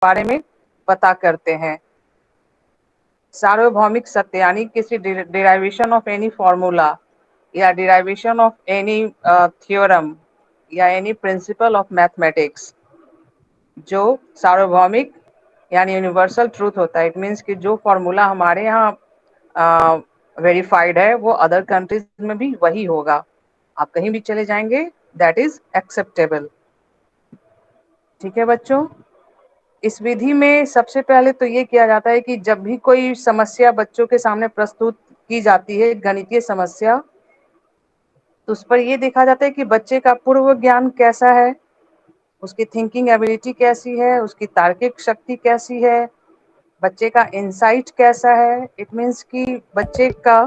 बारे में पता करते हैं। सार्वभौमिक सत्य यानी किसी डिराइवेशन ऑफ एनी फॉर्मूला या डिराइवेशन ऑफ एनी थ्योरम या एनी प्रिंसिपल ऑफ मैथमेटिक्स जो सार्वभौमिक यानी यूनिवर्सल ट्रूथ होता है। इट मीन्स कि जो फॉर्मूला हमारे यहाँ वेरीफाइड है वो अदर कंट्रीज में भी वही होगा। आप कहीं भी चले जाएंगे दैट इज एक्सेप्टेबल। ठीक है बच्चों, इस विधि में सबसे पहले तो ये किया जाता है कि जब भी कोई समस्या बच्चों के सामने प्रस्तुत की जाती है, गणितीय समस्या, तो उस पर ये देखा जाता है कि बच्चे का पूर्व ज्ञान कैसा है, उसकी थिंकिंग एबिलिटी कैसी है, उसकी तार्किक शक्ति कैसी है, बच्चे का इंसाइट कैसा है। इट मीन्स कि बच्चे का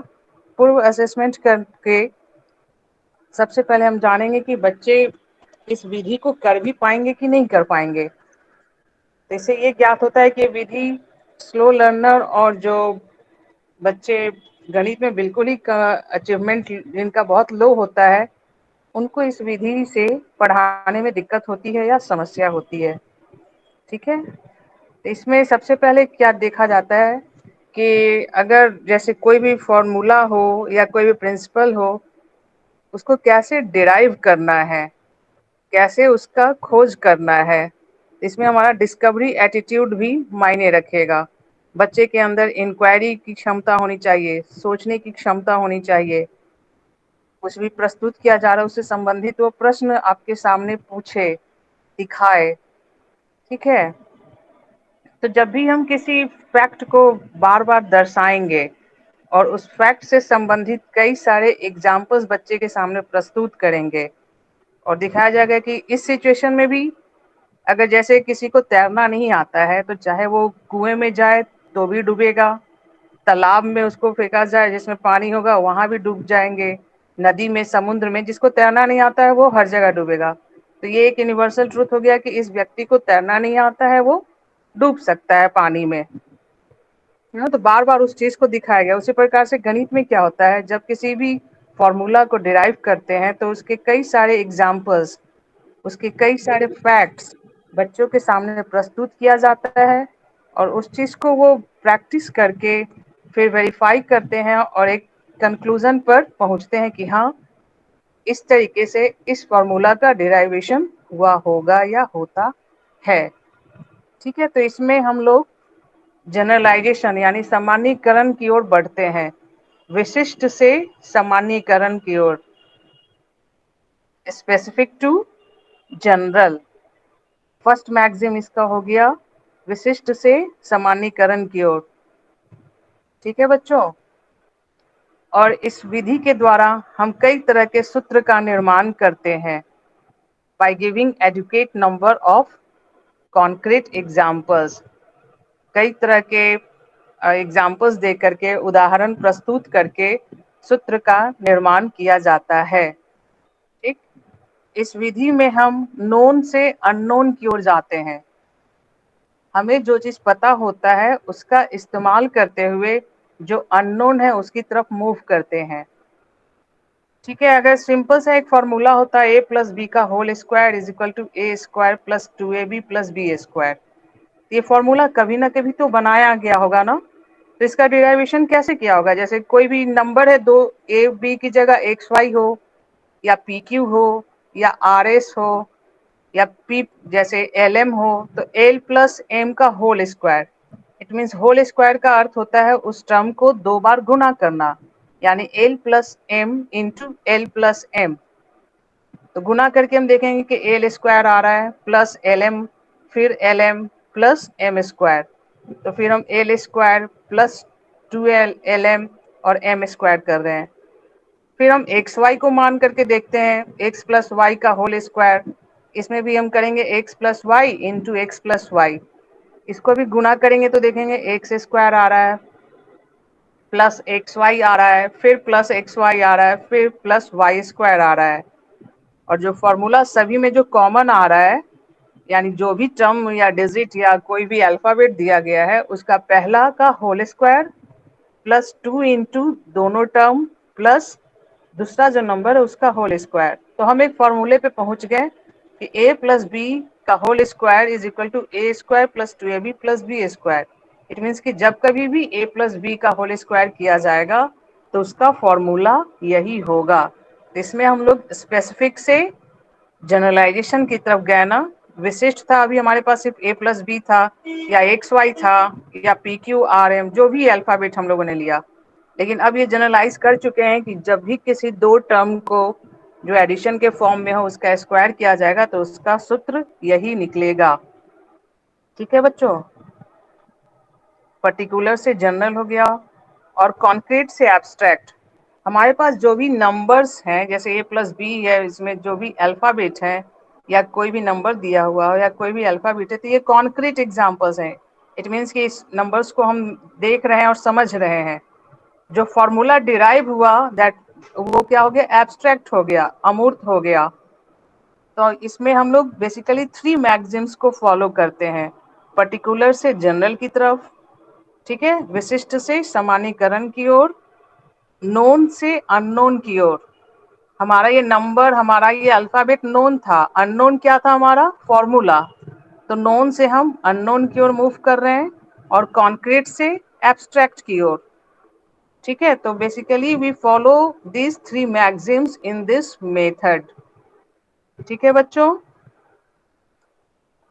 पूर्व असेसमेंट करके सबसे पहले हम जानेंगे कि बच्चे इस विधि को कर भी पाएंगे कि नहीं कर पाएंगे। तो इससे ये ज्ञात होता है कि विधि स्लो लर्नर और जो बच्चे गणित में बिल्कुल ही अचीवमेंट जिनका बहुत लो होता है, उनको इस विधि से पढ़ाने में दिक्कत होती है या समस्या होती है। ठीक है, तो इसमें सबसे पहले क्या देखा जाता है कि अगर जैसे कोई भी फॉर्मूला हो या कोई भी प्रिंसिपल हो, उसको कैसे डिराइव करना है, कैसे उसका खोज करना है। इसमें हमारा डिस्कवरी एटीट्यूड भी मायने रखेगा। बच्चे के अंदर इंक्वायरी की क्षमता होनी चाहिए, सोचने की क्षमता होनी चाहिए। कुछ भी प्रस्तुत किया जा रहा है उससे संबंधित वो प्रश्न आपके सामने पूछे, दिखाए। ठीक है, तो जब भी हम किसी फैक्ट को बार बार दर्शाएंगे और उस फैक्ट से संबंधित कई सारे एग्जाम्पल्स बच्चे के सामने प्रस्तुत करेंगे और दिखाया जाएगा कि इस सिचुएशन में भी अगर जैसे किसी को तैरना नहीं आता है तो चाहे वो कुएं में जाए तो भी डूबेगा, तालाब में उसको फेंका जाए जिसमें पानी होगा वहां भी डूब जाएंगे, नदी में, समुद्र में, जिसको तैरना नहीं आता है वो हर जगह डूबेगा। तो ये एक यूनिवर्सल ट्रूथ हो गया कि इस व्यक्ति को तैरना नहीं आता है, वो डूब सकता है पानी में। तो बार बार उस चीज को दिखाया गया। उसी प्रकार से गणित में क्या होता है, जब किसी भी फॉर्मूला को डिराइव करते हैं तो उसके कई सारे एग्जाम्पल्स, उसके कई सारे फैक्ट्स बच्चों के सामने प्रस्तुत किया जाता है और उस चीज को वो प्रैक्टिस करके फिर वेरीफाई करते हैं और एक कंक्लूजन पर पहुंचते हैं कि हाँ, इस तरीके से इस फॉर्मूला का डिराइवेशन हुआ होगा या होता है। ठीक है, तो इसमें हम लोग जनरलाइजेशन यानी सामान्यीकरण की ओर बढ़ते हैं, विशिष्ट से सामान्यीकरण की ओर, specific to general. First maxim इसका हो गया विशिष्ट से सामान्यीकरण की ओर। ठीक है बच्चों, और इस विधि के द्वारा हम कई तरह के सूत्र का निर्माण करते हैं by giving adequate number of concrete examples. कई तरह के एग्जाम्पल्स दे करके, उदाहरण प्रस्तुत करके सूत्र का निर्माण किया जाता है। ठीक, इस विधि में हम नोन से अननोन की ओर जाते हैं। हमें जो चीज पता होता है उसका इस्तेमाल करते हुए जो अननोन है उसकी तरफ मूव करते हैं। ठीक है, अगर सिंपल सा एक फॉर्मूला होता है a+b का whole square is equal to a² plus 2ab plus b², ये फॉर्मूला कभी ना कभी तो बनाया गया होगा ना। तो इसका डिराइवेशन कैसे किया होगा? जैसे कोई भी नंबर है, दो ए बी की जगह XY हो या PQ हो या RS हो या P जैसे LM हो, तो L प्लस M का whole square. It means whole square का अर्थ होता है उस टर्म को दो बार गुना करना, यानी L plus M into L plus M। तो गुना करके हम देखेंगे कि L² आ रहा है प्लस LM, फिर LM प्लस M²। तो फिर हम L² प्लस 2LM और M² कर रहे हैं। फिर हम XY को मान करके देखते हैं, x प्लस वाई का होल स्क्वायर। इसमें भी हम करेंगे x plus Y into X plus Y. इसको भी गुना करेंगे तो देखेंगे x² आ रहा है प्लस XY आ रहा है, फिर प्लस XY आ रहा है, फिर प्लस y² आ रहा है। और जो फॉर्मूला सभी में जो कॉमन आ रहा है, यानी जो भी टर्म या डिजिट या कोई भी अल्फाबेट दिया गया है उसका पहला का होल स्क्वायर प्लस 2 इंटू दोनों टर्म प्लस दूसरा जो नंबर है उसका होल स्क्वायर। तो हम एक फॉर्मूले पे पहुंच गए कि a प्लस बी का whole square is equal to A square plus 2ab plus B square. It means कि जब कभी भी a प्लस बी का होल स्क्वायर किया जाएगा तो उसका फॉर्मूला यही होगा। तो इसमें हम लोग स्पेसिफिक से जनरलाइजेशन की तरफ गए ना। विशिष्ट था अभी हमारे पास सिर्फ a प्लस बी था या एक्स वाई था या पी क्यू आर एम, जो भी अल्फाबेट हम लोगों ने लिया। लेकिन अब ये जनरलाइज कर चुके हैं कि जब भी किसी दो टर्म को जो एडिशन के फॉर्म में हो उसका स्क्वायर किया जाएगा तो उसका सूत्र यही निकलेगा। ठीक है बच्चों, पर्टिकुलर से जनरल हो गया और कॉन्क्रीट से एब्स्ट्रैक्ट। हमारे पास जो भी नंबर्स हैं जैसे a प्लस बी है, इसमें जो भी अल्फाबेट है या कोई भी नंबर दिया हुआ हो या कोई भी अल्फाबेट है, तो ये कॉन्क्रीट एग्जांपल्स हैं। इट मीन्स कि इस नंबर्स को हम देख रहे हैं और समझ रहे हैं। जो फॉर्मूला डिराइव हुआ दैट वो क्या हो गया, एब्स्ट्रैक्ट हो गया, अमूर्त हो गया। तो इसमें हम लोग बेसिकली 3 मैक्सिम्स को फॉलो करते हैं, पर्टिकुलर से जनरल की तरफ, ठीक है, विशिष्ट से सामान्यीकरण की ओर, नोन से अननोन की ओर। हमारा ये नंबर, हमारा ये अल्फाबेट नोन था, अननोन क्या था हमारा, फॉर्मूला। तो नोन से हम अननोन की ओर मूव कर रहे हैं और कॉन्क्रीट से एब्स्ट्रैक्ट की ओर। ठीक है, तो basically we follow this 3 maxims in this method. ठीक है बच्चों,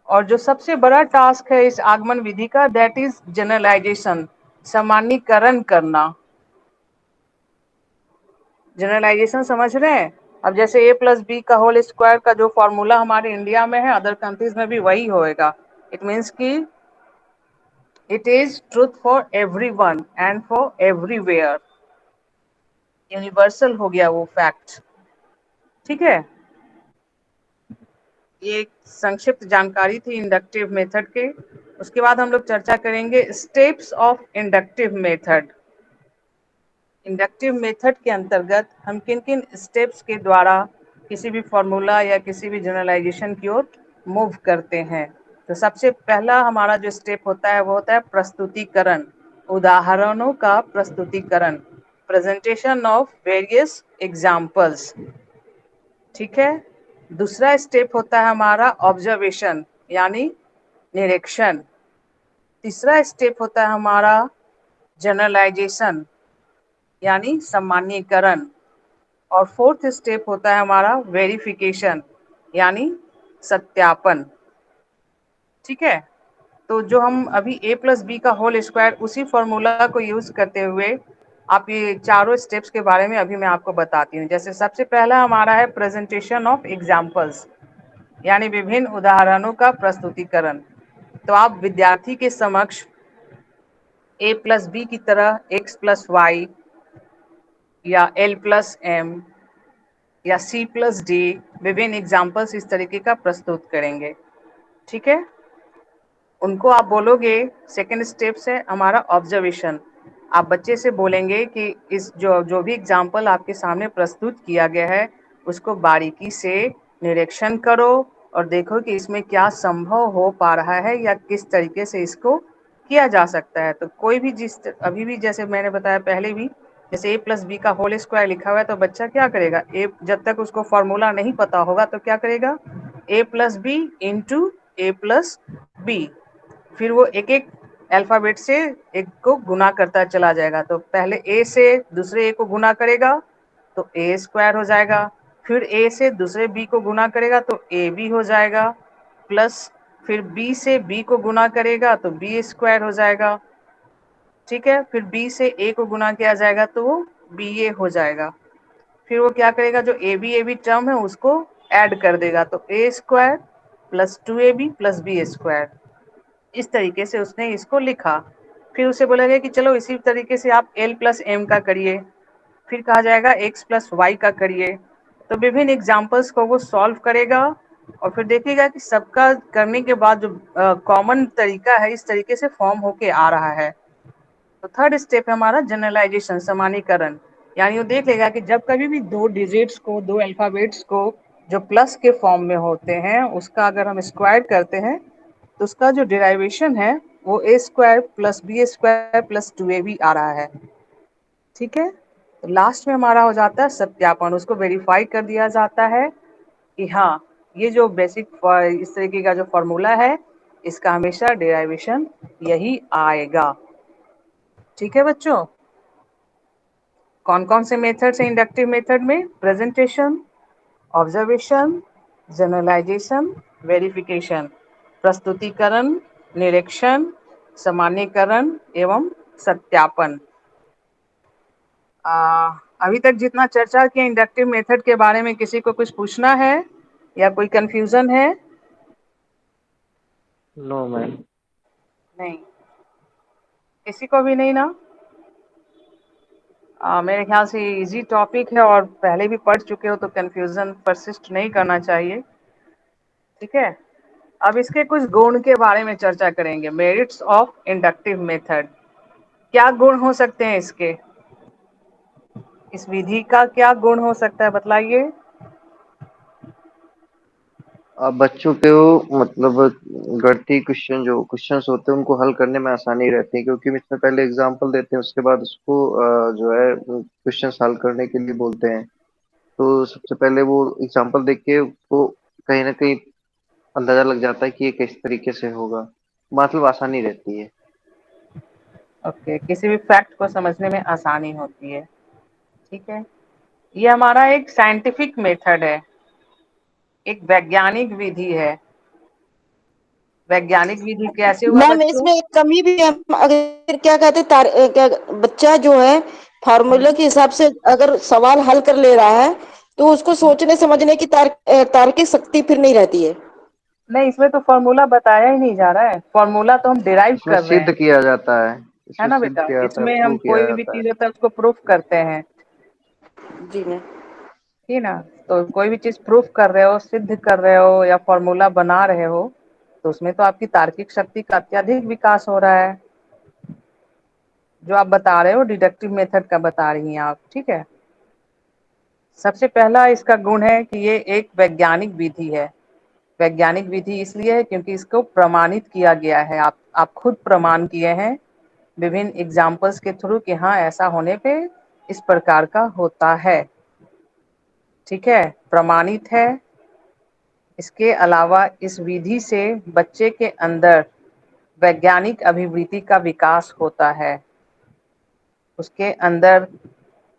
और जो सबसे बड़ा टास्क है इस आगमन विधि का, दैट इज जनरलाइजेशन, सामान्यीकरण करना। जनरलाइजेशन समझ रहे हैं? अब जैसे a प्लस बी का होल स्क्वायर का जो फॉर्मूला हमारे इंडिया में है, अदर कंट्रीज में भी वही होएगा। इट मीन्स कि it is truth for everyone and for everywhere, universal हो गया वो फैक्ट। ठीक है, ये एक संक्षिप्त जानकारी थी इंडक्टिव मेथड के। उसके बाद हम लोग चर्चा करेंगे steps of inductive method. Inductive method के अंतर्गत हम किन किन स्टेप्स के द्वारा किसी भी फॉर्मूला या किसी भी जनरलाइजेशन की ओर मूव करते हैं। तो सबसे पहला हमारा जो स्टेप होता है वो होता है प्रस्तुतिकरण, उदाहरणों का प्रस्तुतिकरण, प्रेजेंटेशन ऑफ वेरियस एग्जाम्पल्स। ठीक है, दूसरा स्टेप होता है हमारा ऑब्जर्वेशन यानी निरीक्षण। तीसरा स्टेप होता है हमारा जनरलाइजेशन यानी सामान्यीकरण। और फोर्थ स्टेप होता है हमारा वेरिफिकेशन यानी सत्यापन। ठीक है, तो जो हम अभी a प्लस बी का होल स्क्वायर उसी फॉर्मूला को यूज करते हुए आप ये चारों स्टेप्स के बारे में अभी मैं आपको बताती हूँ। जैसे सबसे पहला हमारा है प्रेजेंटेशन ऑफ एग्जाम्पल्स यानी विभिन्न उदाहरणों का प्रस्तुतिकरण। तो आप विद्यार्थी के समक्ष a प्लस बी की तरह x प्लस वाई या l प्लस एम या c प्लस डी विभिन्न एग्जाम्पल्स इस तरीके का प्रस्तुत करेंगे। ठीक है, उनको आप बोलोगे। सेकेंड स्टेप है हमारा ऑब्जर्वेशन। आप बच्चे से बोलेंगे कि इस जो भी एग्जाम्पल आपके सामने प्रस्तुत किया गया है उसको बारीकी से निरीक्षण करो और देखो कि इसमें क्या संभव हो पा रहा है या किस तरीके से इसको किया जा सकता है। तो कोई भी जिस अभी भी जैसे मैंने बताया पहले भी, जैसे a प्लस बी का होल स्क्वायर लिखा हुआ है तो बच्चा क्या करेगा, a जब तक उसको फॉर्मूला नहीं पता होगा तो क्या करेगा, a plus B into A plus B. फिर वो एक एक अल्फाबेट से एक को गुना करता चला जाएगा। तो पहले ए से दूसरे ए को गुना करेगा तो ए स्क्वायर हो जाएगा, फिर ए से दूसरे बी को गुना करेगा तो ए बी हो जाएगा, प्लस फिर बी से बी को गुना करेगा तो बी स्क्वायर हो जाएगा। ठीक है, फिर बी से ए को गुना किया जाएगा तो वो बी ए हो जाएगा। फिर वो क्या करेगा, जो ए बी टर्म है उसको ऐड कर देगा तो a square plus 2ab plus B square. इस तरीके से उसने इसको लिखा। फिर उसे बोला गया कि चलो इसी तरीके से आप l प्लस एम का करिए, फिर कहा जाएगा x प्लस वाई का करिए। तो विभिन्न एग्जाम्पल्स को वो सॉल्व करेगा और फिर देखिएगा कि सबका करने के बाद जो कॉमन तरीका है इस तरीके से फॉर्म होके आ रहा है। तो थर्ड स्टेप है हमारा जनरलाइजेशन, सामान्यीकरण। यानी वो देख लेगा कि जब कभी भी दो डिजिट्स को, दो अल्फाबेट्स को जो प्लस के फॉर्म में होते हैं उसका अगर हम स्क्वायर करते हैं तो उसका जो डिराइवेशन है वो a square plus B square plus 2ab आ रहा है। ठीक है, तो लास्ट में हमारा हो जाता है सत्यापन, उसको वेरीफाई कर दिया जाता है कि हाँ ये जो बेसिक इस तरीके का जो फॉर्मूला है, इसका हमेशा डेरिवेशन यही आएगा। ठीक है बच्चों, कौन कौन से मेथड्स हैं इंडक्टिव मेथड में? प्रेजेंटेशन, ऑब्जर्वेशन, जनरलाइजेशन, वेरिफिकेशन, प्रस्तुतिकरण, निरीक्षण, सामान्यीकरण एवं सत्यापन। अभी तक जितना चर्चा किया इंडक्टिव मेथड के बारे में, किसी को कुछ पूछना है या कोई कंफ्यूजन है? No ma'am. नहीं, किसी को भी नहीं ना? मेरे ख्याल से इजी टॉपिक है और पहले भी पढ़ चुके हो तो कंफ्यूजन परसिस्ट नहीं करना चाहिए। ठीक है, अब इसके कुछ गुण के बारे में चर्चा करेंगे। मेरिट्स ऑफ इंडक्टिव मेथड, क्या गुण हो सकते हैं इसके? इस विधि का क्या गुण हो सकता है, बतलाइए। अब बच्चों को मतलब गणितीय क्वेश्चन जो क्वेश्चंस होते हैं उनको हल करने में आसानी रहती है, क्योंकि इसमें पहले एग्जाम्पल देते हैं, उसके बाद उसको जो है क्वेश्चंस हल करने के लिए बोलते हैं। तो सबसे पहले वो एग्जाम्पल देख के उसको कहीं ना कहीं अंदाजा लग जाता है कि ये किस तरीके से होगा, मतलब आसानी रहती है। ओके, किसी भी फैक्ट को समझने में आसानी होती है। ठीक है, ये हमारा एक साइंटिफिक मेथड है, एक वैज्ञानिक विधि है। वैज्ञानिक विधि कैसे हुआ मैम बच्चों? इसमें एक कमी भी है। अगर क्या कहते क्या बच्चा जो है फार्मूला के हिसाब से अगर सवाल हल कर ले रहा है तो उसको सोचने समझने की तार्किक शक्ति फिर नहीं रहती है। नहीं, इसमें तो फॉर्मूला बताया ही नहीं जा रहा है, फॉर्मूला तो हम डिराइव इसमें कर रहे सिद्ध हैं। किया जाता है, है इसमें ना सिद्ध बेटा, किया जाता है, इसमें हम प्रूव किया कोई भी जाता है। चीज होता है उसको प्रूफ करते हैं। जी मैम। ठीक ना? तो कोई भी चीज प्रूफ कर रहे हो, सिद्ध कर रहे हो या फॉर्मूला बना रहे हो, तो उसमें तो आपकी तार्किक शक्ति का अत्यधिक विकास हो रहा है। जो आप बता रहे हो डिडक्टिव मेथड का बता रही हैं आप। ठीक है, सबसे पहला इसका गुण है कि ये एक वैज्ञानिक विधि है। वैज्ञानिक विधि इसलिए है क्योंकि इसको प्रमाणित किया गया है। आप खुद प्रमाण किए हैं विभिन्न एग्जाम्पल्स के थ्रू कि हाँ, ऐसा होने पे इस प्रकार का होता है। ठीक है, प्रमाणित है। इसके अलावा इस विधि से बच्चे के अंदर वैज्ञानिक अभिवृत्ति का विकास होता है। उसके अंदर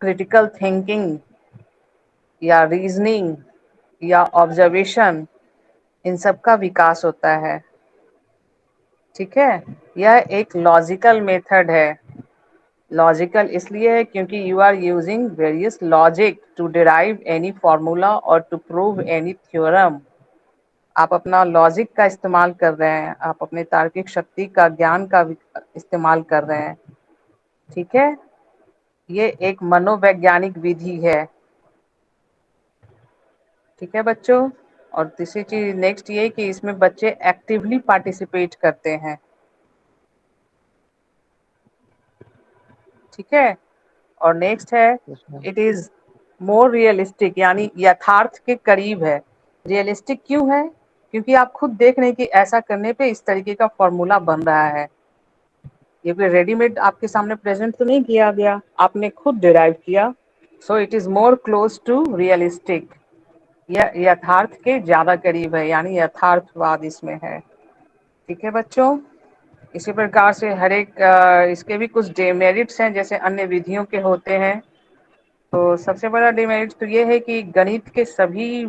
क्रिटिकल थिंकिंग या रीजनिंग या ऑब्जर्वेशन, इन सब का विकास होता है। ठीक है, यह एक लॉजिकल मेथड है। लॉजिकल इसलिए है क्योंकि you are using various logic to derive any formula और टू प्रूव एनी थ्योरम। आप अपना लॉजिक का इस्तेमाल कर रहे हैं, आप अपने तार्किक शक्ति का, ज्ञान का इस्तेमाल कर रहे हैं। ठीक है, ये एक मनोवैज्ञानिक विधि है। ठीक है बच्चों, और तीसरी चीज नेक्स्ट ये कि इसमें बच्चे एक्टिवली पार्टिसिपेट करते हैं। ठीक है, और नेक्स्ट है इसमें इट इज मोर रियलिस्टिक, यानी यथार्थ के करीब है। रियलिस्टिक क्यों है? क्योंकि आप खुद देख रहे हैं कि ऐसा करने पे इस तरीके का फॉर्मूला बन रहा है। ये कोई रेडीमेड आपके सामने प्रेजेंट तो नहीं किया गया, आपने खुद डिराइव किया। So it is more close to realistic, यह यथार्थ के ज्यादा करीब है, यानी यथार्थवाद इसमें है। ठीक है बच्चों, इसी प्रकार से हर एक इसके भी कुछ डिमेरिट्स हैं जैसे अन्य विधियों के होते हैं। तो सबसे बड़ा डिमेरिट तो ये है कि गणित के सभी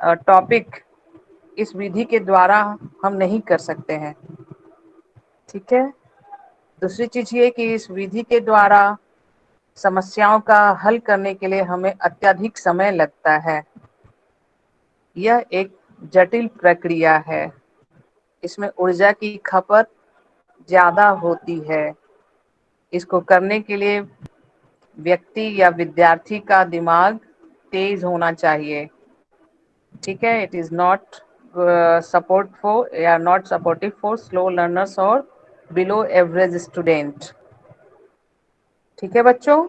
टॉपिक इस विधि के द्वारा हम नहीं कर सकते हैं। ठीक है, दूसरी चीज ये कि इस विधि के द्वारा समस्याओं का हल करने के लिए हमें अत्यधिक समय लगता है। यह एक जटिल प्रक्रिया है, इसमें ऊर्जा की खपत ज्यादा होती है। इसको करने के लिए व्यक्ति या विद्यार्थी का दिमाग तेज होना चाहिए। ठीक है, it is not support for या not supportive for slow learners और बिलो एवरेज स्टूडेंट। ठीक है बच्चों,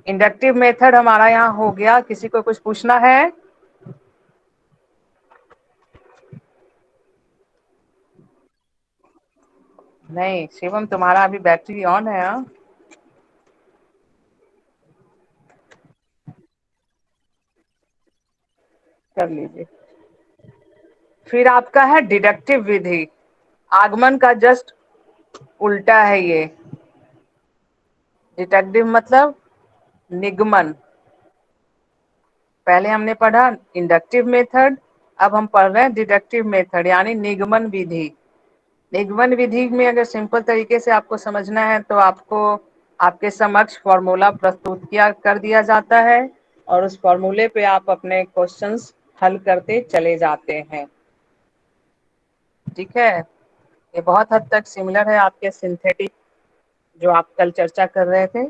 इंडक्टिव मेथड हमारा यहाँ हो गया। किसी को कुछ पूछना है? नहीं, शिवम तुम्हारा अभी बैटरी ऑन है। हाँ, कर लीजिए। फिर आपका है डिडक्टिव विधि। आगमन का जस्ट उल्टा है ये। डिडक्टिव मतलब निगमन। पहले हमने पढ़ा इंडक्टिव मेथड, अब हम पढ़ रहे हैं डिडक्टिव मेथड यानी निगमन विधि। निगमन विधि में अगर सिंपल तरीके से आपको समझना है तो आपको आपके समक्ष फॉर्मूला प्रस्तुत किया कर दिया जाता है और उस फॉर्मूले पे आप अपने क्वेश्चंस हल करते चले जाते हैं। ठीक है, ये बहुत हद तक सिमिलर है आपके सिंथेटिक जो आप कल चर्चा कर रहे थे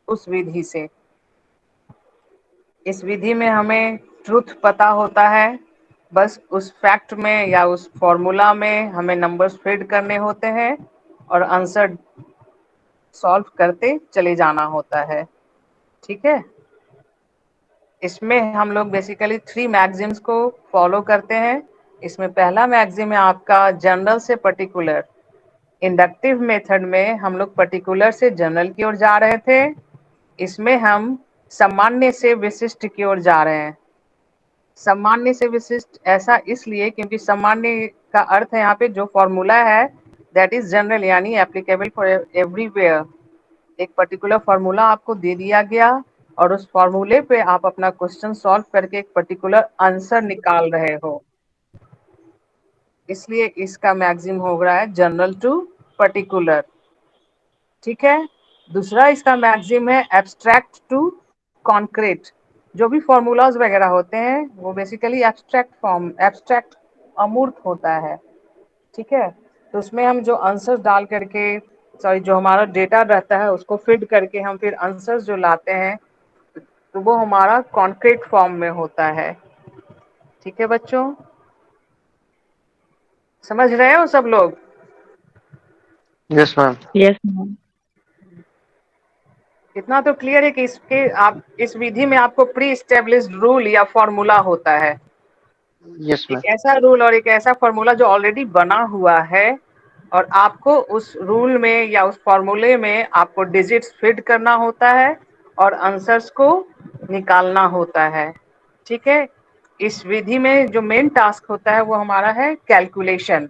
उस विधि से। इस विधि में हमें ट्रुथ पता होता है, बस उस फैक्ट में या उस फॉर्मूला में हमें नंबर्स फीड करने होते हैं और आंसर सॉल्व करते चले जाना होता है। ठीक है, इसमें हम लोग बेसिकली 3 मैक्सिम्स को फॉलो करते हैं। इसमें पहला मैक्सिम है आपका जनरल से पर्टिकुलर। इंडक्टिव मेथड में हम लोग पर्टिकुलर से जनरल की ओर जा रहे थे, इसमें हम सामान्य से विशिष्ट की ओर जा रहे हैं। सामान्य से विशिष्ट ऐसा इसलिए क्योंकि सामान्य का अर्थ है यहाँ पे जो फॉर्मूला है दैट इज जनरल यानी एप्लीकेबल फॉर एवरीवेयर। एक पर्टिकुलर फॉर्मूला आपको दे दिया गया और उस फॉर्मूले पे आप अपना क्वेश्चन सॉल्व करके एक पर्टिकुलर आंसर निकाल रहे हो, इसलिए इसका मैक्सिम हो रहा है जनरल टू पर्टिकुलर। ठीक है, दूसरा इसका मैक्सिम है एब्स्ट्रैक्ट टू कॉन्क्रीट। जो भी फॉर्मूलाज वगैरह होते हैं वो बेसिकली एब्स्ट्रैक्ट फॉर्म, एब्स्ट्रैक्ट अमूर्त होता है। ठीक है, तो उसमें हम जो आंसर डाल करके सॉरी जो हमारा डेटा रहता है उसको फीड करके हम फिर आंसर जो लाते हैं तो वो हमारा कॉन्क्रीट फॉर्म में होता है। ठीक है बच्चों, समझ रहे हो सब लोग? Yes ma'am. Yes ma'am. इतना तो क्लियर है कि इसके आप इस विधि में आपको प्री एस्टेब्लिश्ड रूल या फॉर्मूला होता है। यस एक मैम। ऐसा रूल और एक ऐसा फॉर्मूला जो ऑलरेडी बना हुआ है और आपको उस रूल में या उस फॉर्मूले में आपको डिजिट्स फीड करना होता है और आंसर्स को निकालना होता है। ठीक है, इस विधि में जो मेन टास्क होता है वो हमारा है कैलकुलेशन।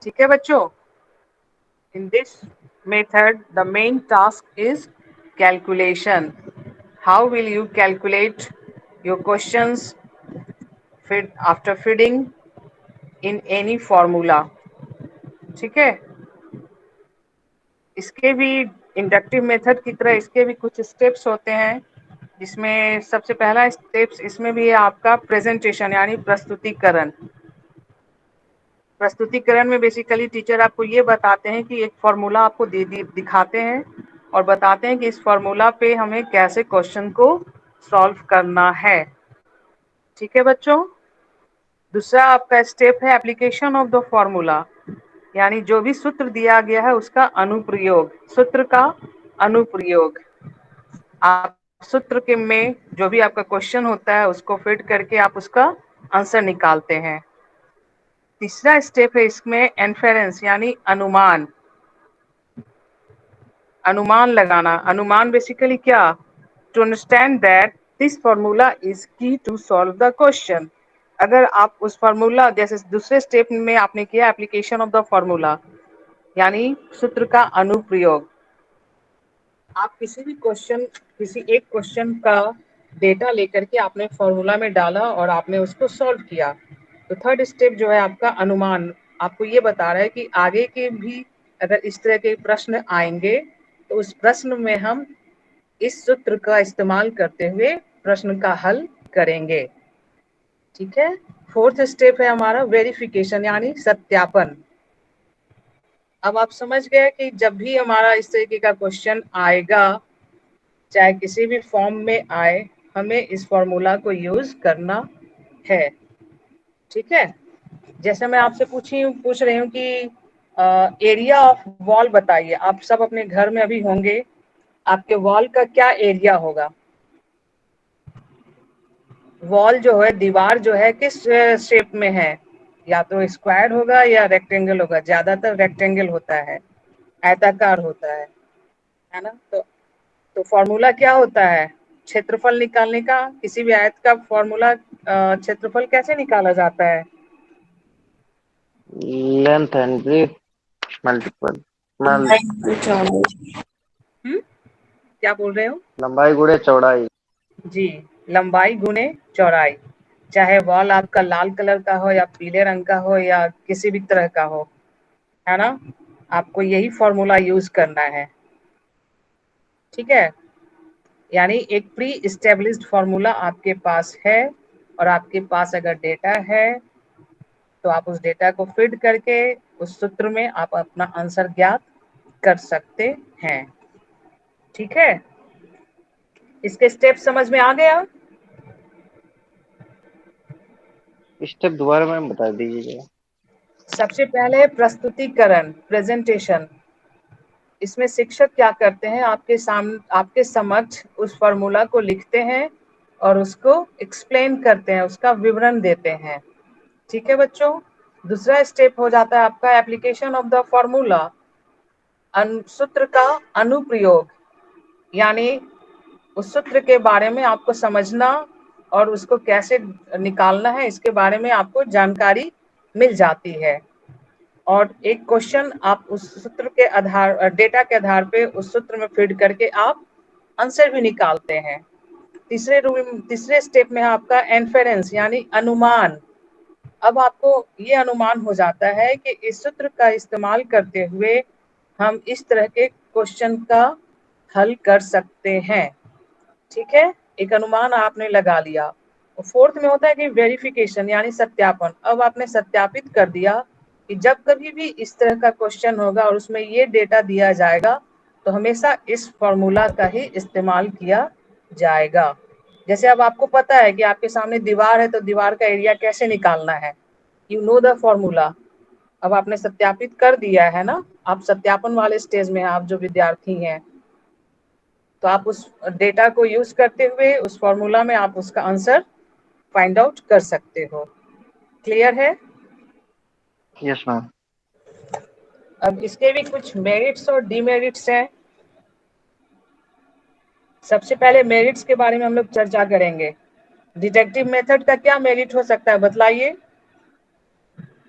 ठीक है बच्चों, इन this method the main task is calculation. How will you calculate your questions after feeding in any formula? ठीक है, इसके भी इंडक्टिव मेथड की तरह इसके भी कुछ स्टेप्स होते हैं, जिसमें सबसे पहला स्टेप्स इसमें भी है आपका प्रेजेंटेशन यानी प्रस्तुतिकरण। प्रस्तुतिकरण में बेसिकली टीचर आपको ये बताते हैं कि एक फॉर्मूला आपको दिखाते हैं और बताते हैं कि इस फॉर्मूला पे हमें कैसे क्वेश्चन को सॉल्व करना है। ठीक है बच्चों, दूसरा आपका स्टेप है एप्लीकेशन ऑफ द फॉर्मूला यानी जो भी सूत्र दिया गया है उसका अनुप्रयोग, सूत्र का अनुप्रयोग। आप सूत्र के में जो भी आपका क्वेश्चन होता है उसको फिट करके आप उसका आंसर निकालते हैं। तीसरा स्टेप है इसमें इन्फेरेंस यानी अनुमान, अनुमान लगाना। अनुमान बेसिकली क्या, to understand that this formula is key to solve the question. अगर आप उस फॉर्मूला जैसे दूसरे स्टेप में आपने किया एप्लीकेशन ऑफ द फॉर्मूला यानी सूत्र का अनुप्रयोग, आप किसी भी क्वेश्चन किसी एक क्वेश्चन का डेटा लेकर के आपने फॉर्मूला में डाला और आपने उसको सॉल्व किया, तो थर्ड स्टेप जो है आपका अनुमान आपको ये बता रहा है कि आगे के भी अगर इस तरह के प्रश्न आएंगे तो उस प्रश्न में हम इस सूत्र का इस्तेमाल करते हुए प्रश्न का हल करेंगे। ठीक है, फोर्थ स्टेप है हमारा वेरिफिकेशन यानी सत्यापन। अब आप समझ गए कि जब भी हमारा इस तरीके का क्वेश्चन आएगा चाहे किसी भी फॉर्म में आए हमें इस फॉर्मूला को यूज करना है। ठीक है, जैसे मैं आपसे पूछ रही हूँ कि एरिया ऑफ वॉल बताइए। आप सब अपने घर में अभी होंगे, आपके वॉल का क्या एरिया होगा? वॉल जो है, दीवार जो है किस शेप में है, या तो स्क्वायर होगा या रेक्टेंगल होगा। ज्यादातर रेक्टेंगल होता है, आयताकार होता है ना। तो फॉर्मूला क्या होता है, क्षेत्रफल निकालने का, किसी भी आयत का फॉर्मूला क्षेत्रफल कैसे निकाला जाता है? लेंथ एंड ब्रेथ मल्टीपल क्या बोल रहे हो? लंबाई गुणे चौड़ाई। जी, लंबाई गुणे चौड़ाई। चाहे वॉल आपका लाल कलर का हो या पीले रंग का हो या किसी भी तरह का हो, है ना? आपको यही फॉर्मूला यूज करना है, ठीक है? यानी एक प्री इस्टेब्लिश्ड फॉर्मूला आपके पास है, और आपके पास अगर डेटा है तो आप उस डेटा को फीड करके उस सूत्र में आप अपना आंसर ज्ञात कर सकते हैं, ठीक है? इसके स्टेप समझ में आ गया? स्टेप दोबारा मैम बता दीजिएगा। सबसे पहले प्रस्तुतिकरण, प्रेजेंटेशन। इसमें शिक्षक क्या करते हैं, आपके समक्ष उस फॉर्मूला को लिखते हैं और उसको एक्सप्लेन करते हैं, उसका विवरण देते हैं, ठीक है बच्चों? दूसरा स्टेप हो जाता है आपका एप्लीकेशन ऑफ द फॉर्मूला, सूत्र का अनुप्रयोग। यानी उस सूत्र के बारे में आपको समझना और उसको कैसे निकालना है, इसके बारे में आपको जानकारी मिल जाती है। और एक क्वेश्चन आप उस सूत्र के आधार, डेटा के आधार पे उस सूत्र में फीड करके आप आंसर भी निकालते हैं। तीसरे स्टेप में है आपका इन्फेरेंस, यानी अनुमान। अब आपको ये अनुमान हो जाता है कि इस सूत्र का इस्तेमाल करते हुए हम इस तरह के क्वेश्चन का हल कर सकते हैं, ठीक है? एक अनुमान आपने लगा लिया। फोर्थ में होता है कि वेरिफिकेशन, यानी सत्यापन। अब आपने सत्यापित कर दिया कि जब कभी भी इस तरह का क्वेश्चन होगा और उसमें ये डेटा दिया जाएगा तो हमेशा इस फॉर्मूला का ही इस्तेमाल किया जाएगा। जैसे अब आपको पता है कि आपके सामने दीवार है तो दीवार का एरिया कैसे निकालना है, यू नो द फॉर्मूला। अब आपने सत्यापित कर दिया है ना, आप सत्यापन वाले स्टेज में हैं, आप जो विद्यार्थी हैं, तो आप उस डेटा को यूज करते हुए उस फॉर्मूला में आप उसका आंसर फाइंड आउट कर सकते हो। क्लियर है? Yes ma'am. अब इसके भी कुछ मेरिट्स और डीमेरिट्स हैं। सबसे पहले मेरिट्स के बारे में हम लोग चर्चा करेंगे। डिडक्टिव मेथड का क्या मेरिट हो सकता है, बतलाइए,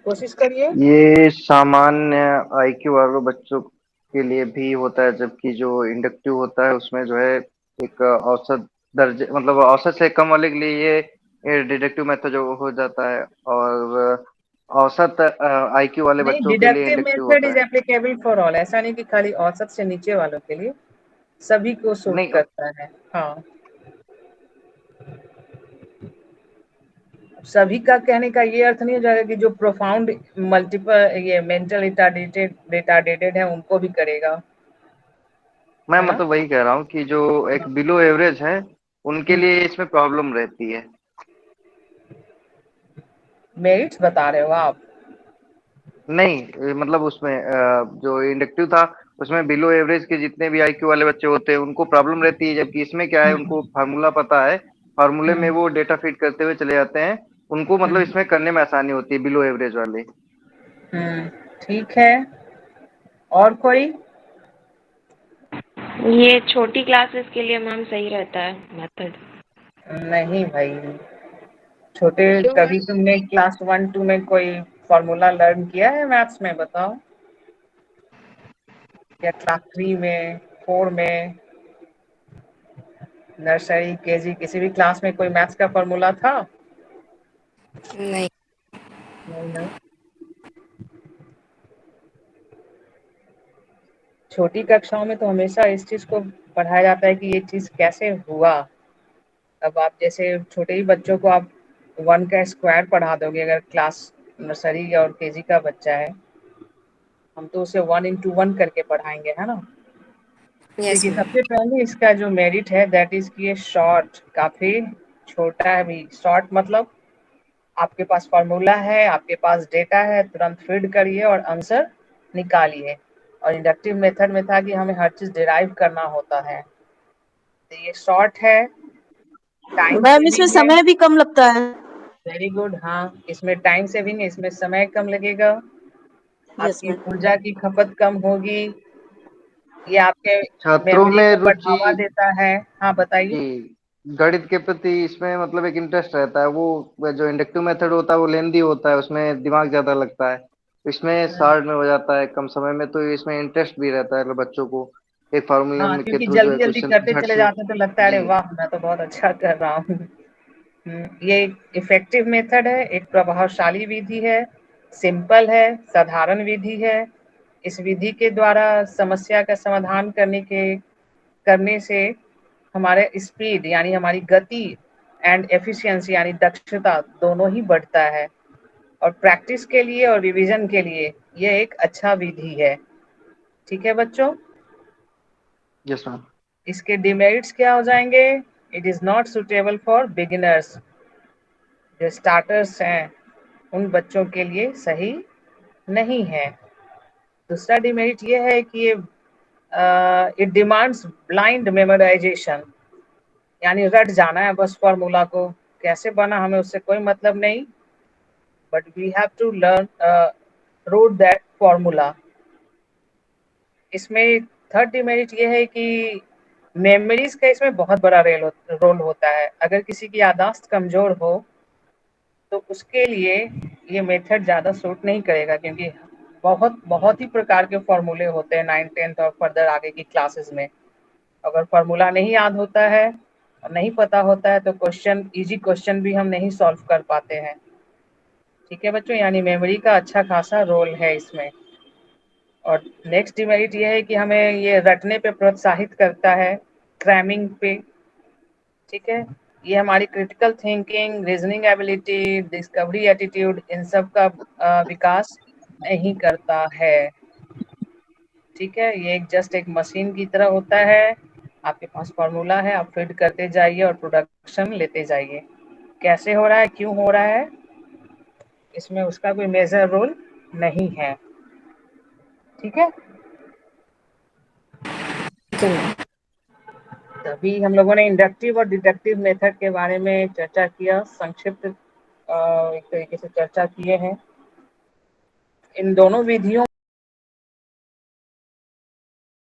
कोशिश करिए। ये सामान्य आईक्यू वाले बच्चों के लिए भी होता है, जबकि जो इंडक्टिव होता है उसमें जो है एक औसत दर्जे, मतलब औसत से कम वाले के लिए ये डिडक्टिव मेथड जो हो जाता है, और औसत आईक्यू वाले नहीं, बच्चों के लिए डिडक्टिव इंडक्टिव मेथड होता इज है। एप्लीकेबल फॉर ऑल, ऐसा नहीं कि खाली औसत से नीचे वालों के लिए, सभी को सूट नहीं, करता है। हाँ, सभी का कहने का ये अर्थ नहीं हो जाएगा कि जो प्रोफाउंड मल्टीपल ये मेंटल रिटार्डेटेड है उनको भी करेगा, मैं है ना? मतलब वही कह रहा हूँ कि जो एक बिलो एवरेज है उनके लिए इसमें प्रॉब्लम रहती है। मेरिट्स बता रहे हो आप? नहीं, मतलब उसमें जो इंडक्टिव था उसमें बिलो एवरेज के जितने भी आईक्यू वाले बच्चे होते हैं उनको प्रॉब्लम रहती है, जबकि इसमें क्या है, हम्म उनको फार्मूला पता है, फार्मूले में हम्म वो डेटा फीड करते हुए चले जाते हैं, उनको मतलब हम्म इसमें करने में आसानी होती है बिलो एवरेज वाले। हम्म, ठीक है। और कोई? ये छोटी क्लासेस के लिए मैम सही रहता है मेथड। नहीं भाई, छोटे, क्यों कभी मैम? तुमने क्लास 1 2 में कोई फॉर्मूला लर्न किया है मैथ्स में, बताओ? या क्लास 3 में, 4 में, नर्सरी, केजी, किसी भी क्लास में कोई मैथ्स का फॉर्मूला था? नहीं। नहीं ना। छोटी कक्षाओं में तो हमेशा इस चीज को पढ़ाया जाता है कि ये चीज कैसे हुआ। अब आप जैसे छोटे ही बच्चों को आप 1 का स्क्वायर पढ़ा दोगे, अगर क्लास नर्सरी और केजी का बच्चा है, हम तो उसे 1 into 1 करके पढ़ाएंगे, है ना? यस देखिए, मैम। सबसे पहले इसका जो मेरिट है दैट इज कि ये शॉर्ट, काफी छोटा है भी। शॉर्ट मतलब आपके पास फॉर्मूला है, आपके पास डेटा है, तुरंत फीड करिए और आंसर निकालिए। और इंडक्टिव मेथड में था कि हमें हर चीज डिराइव करना होता है, तो ये शॉर्ट है, टाइम मैम इसमें सेविंग है। समय भी कम लगता है। वेरी गुड, हाँ, इसमें टाइम सेविंग है, इसमें समय कम लगेगा, यस आपकी मैम। ऊर्जा की खपत कम होगी, ये आपके छात्रों मेमोरी में को रुचि बढ़ावा देता है। हाँ, बताइए। जी, गणित के प्रति इसमें मतलब एक इंटरेस्ट रहता है। वो जो इंडक्टिव मेथड होता है वो लेंदी होता है, उसमें दिमाग ज्यादा लगता है। इसमें शॉर्ट में हो जाता है कम समय में, तो इसमें इंटरेस्ट भी रहता है बच्चों को एक हाँ, फार्मूला के क्योंकि थ्रू जो है जल्दी जल्दी क्वेश्चन करते झट चले से। जाते हैं तो लगता है अरे जी। वाह मैं तो बहुत अच्छा कर रहा हूँ। ये इफेक्टिव मेथड है, एक प्रभावशाली विधि है, सिंपल है, साधारण विधि है। इस विधि के द्वारा समस्या का समाधान करने से हमारे स्पीड यानी हमारी गति एंड एफिशिएंसी यानी दक्षता दोनों ही बढ़ता है। और प्रैक्टिस के लिए और रिवीजन के लिए ये एक अच्छा विधि है। ठीक है बच्चों। Yes ma'am. इसके डिमेरिट्स क्या हो जाएंगे? It is not suitable for beginners, जो स्टार्टर्स हैं उन बच्चों के लिए सही नहीं है। दूसरा डिमेरिट ये है कि इट डिमांड्स ब्लाइंड मेमोराइजेशन, यानी रट जाना है बस फॉर्मूला को, कैसे बना हमें उससे कोई मतलब नहीं, but we have to learn rote that formula. इसमें थर्ड डिमेरिट ये है कि मेमोरीज का इसमें बहुत बड़ा रोल होता है। अगर किसी की याददाश्त कमजोर हो तो उसके लिए ये मेथड ज़्यादा सूट नहीं करेगा, क्योंकि बहुत बहुत ही प्रकार के फॉर्मूले होते हैं 9th 10th और फर्दर आगे की क्लासेस में। अगर फॉर्मूला नहीं याद होता है और नहीं पता होता है तो इजी क्वेश्चन भी हम नहीं सॉल्व कर पाते हैं। ठीक है बच्चों, यानी मेमोरी का अच्छा खासा रोल है इसमें। और नेक्स्ट डिमेरिट ये है कि हमें ये रटने पे प्रोत्साहित करता है, क्रैमिंग पे। ठीक है, ये हमारी critical thinking, reasoning ability, discovery attitude in सब का विकास नहीं करता है। ठीक है, ये जस्ट एक मशीन की तरह होता है। आपके पास फॉर्मूला है, आप फिट करते जाइए और प्रोडक्शन लेते जाइए। कैसे हो रहा है, क्यों हो रहा है, इसमें उसका कोई मेजर रोल नहीं है। ठीक है, ठीक है मैम। तभी हम लोगों ने इंडक्टिव और डिडक्टिव मेथड के बारे में चर्चा किया, संक्षिप्त एक तरीके से चर्चा किए हैं। इन दोनों विधियों